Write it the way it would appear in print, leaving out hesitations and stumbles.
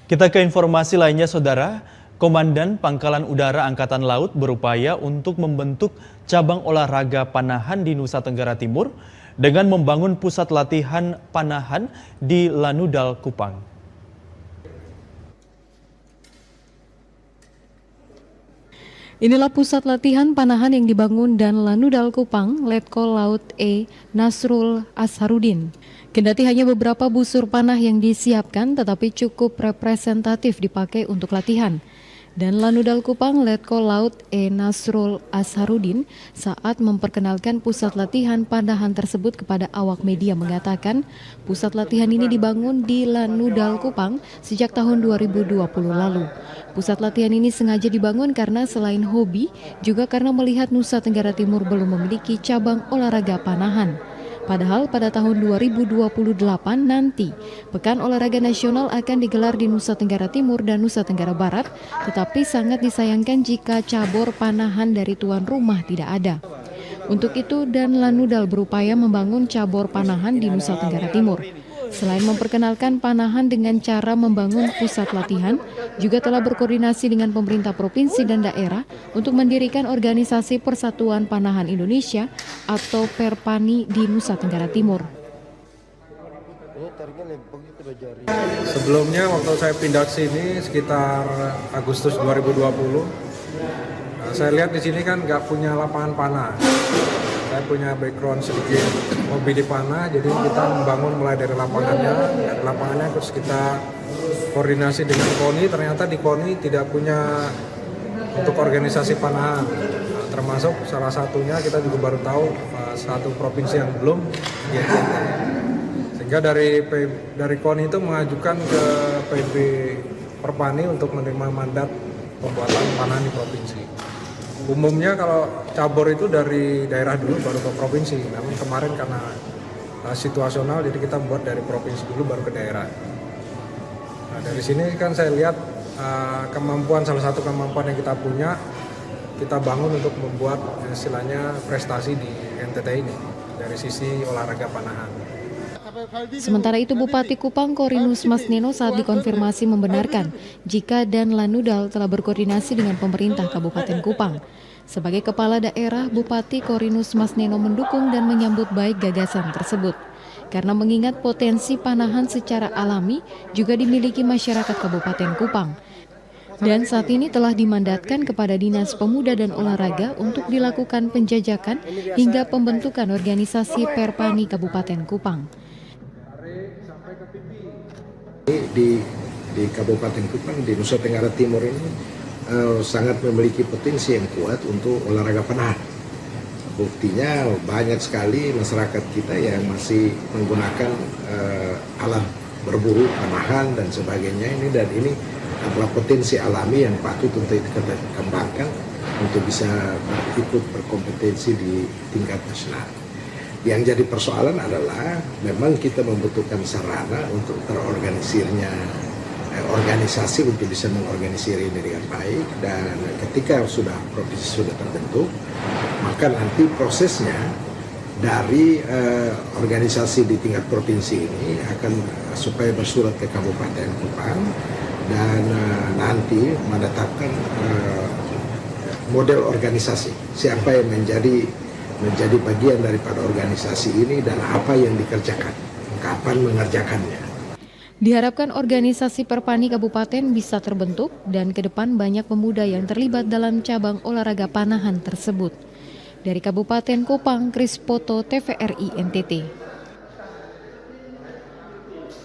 Kita ke informasi lainnya, Saudara. Komandan Pangkalan Udara Angkatan Laut berupaya untuk membentuk cabang olahraga panahan di Nusa Tenggara Timur dengan membangun pusat latihan panahan di Lanudal, Kupang. Inilah pusat latihan panahan yang dibangun dan Lanudal Kupang, Letkol Laut E. Nasrul Asharudin. Kendati hanya beberapa busur panah yang disiapkan, tetapi cukup representatif dipakai untuk latihan. Dan Lanudal Kupang, Letkol Laut E. Nasrul Asharudin saat memperkenalkan pusat latihan panahan tersebut kepada awak media mengatakan, pusat latihan ini dibangun di Lanudal Kupang sejak tahun 2020 lalu. Pusat latihan ini sengaja dibangun karena selain hobi, juga karena melihat Nusa Tenggara Timur belum memiliki cabang olahraga panahan. Padahal pada tahun 2028 nanti, Pekan Olahraga Nasional akan digelar di Nusa Tenggara Timur dan Nusa Tenggara Barat, tetapi sangat disayangkan jika cabur panahan dari tuan rumah tidak ada. Untuk itu, dan Lanudal berupaya membangun cabur panahan di Nusa Tenggara Timur. Selain memperkenalkan panahan dengan cara membangun pusat latihan, juga telah berkoordinasi dengan pemerintah provinsi dan daerah untuk mendirikan organisasi Persatuan Panahan Indonesia atau Perpani di Nusa Tenggara Timur. Sebelumnya waktu saya pindah ke sini sekitar Agustus 2020, saya lihat di sini kan nggak punya lapangan panah. Saya punya background sedikit hobi di panah, jadi kita membangun mulai dari lapangannya terus kita koordinasi dengan KONI. Ternyata di KONI tidak punya untuk organisasi panahan, termasuk salah satunya kita juga baru tahu satu provinsi yang belum, yaitu sehingga dari KONI itu mengajukan ke PB Perpani untuk menerima mandat pembuatan panahan di provinsi. Umumnya kalau cabur itu dari daerah dulu baru ke provinsi, namun kemarin karena situasional jadi kita membuat dari provinsi dulu baru ke daerah. Nah, dari sini kan saya lihat salah satu kemampuan yang kita punya, kita bangun untuk membuat istilahnya prestasi di NTT ini dari sisi olahraga panahan. Sementara itu Bupati Kupang Korinus Masneno saat dikonfirmasi membenarkan jika dan Lanudal telah berkoordinasi dengan pemerintah Kabupaten Kupang. Sebagai kepala daerah, Bupati Korinus Masneno mendukung dan menyambut baik gagasan tersebut. Karena mengingat potensi panahan secara alami juga dimiliki masyarakat Kabupaten Kupang. Dan saat ini telah dimandatkan kepada Dinas Pemuda dan Olahraga untuk dilakukan penjajakan hingga pembentukan organisasi Perpani Kabupaten Kupang. Di Kabupaten Kupang, di Nusa Tenggara Timur ini sangat memiliki potensi yang kuat untuk olahraga panahan. Buktinya banyak sekali masyarakat kita yang masih menggunakan alat berburu panahan dan sebagainya ini, dan ini adalah potensi alami yang patut untuk kita kembangkan untuk bisa ikut berkompetensi di tingkat nasional. Yang jadi persoalan adalah memang kita membutuhkan sarana untuk terorganisirnya organisasi untuk bisa mengorganisir ini dengan baik, dan ketika provinsi sudah terbentuk, maka nanti prosesnya dari organisasi di tingkat provinsi ini akan supaya bersurat ke Kabupaten Kupang dan nanti menetapkan model organisasi, siapa yang menjadi bagian daripada organisasi ini dan apa yang dikerjakan, kapan mengerjakannya. Diharapkan organisasi Perpani Kabupaten bisa terbentuk dan ke depan banyak pemuda yang terlibat dalam cabang olahraga panahan tersebut. Dari Kabupaten Kupang, Kris Poto, TVRI NTT.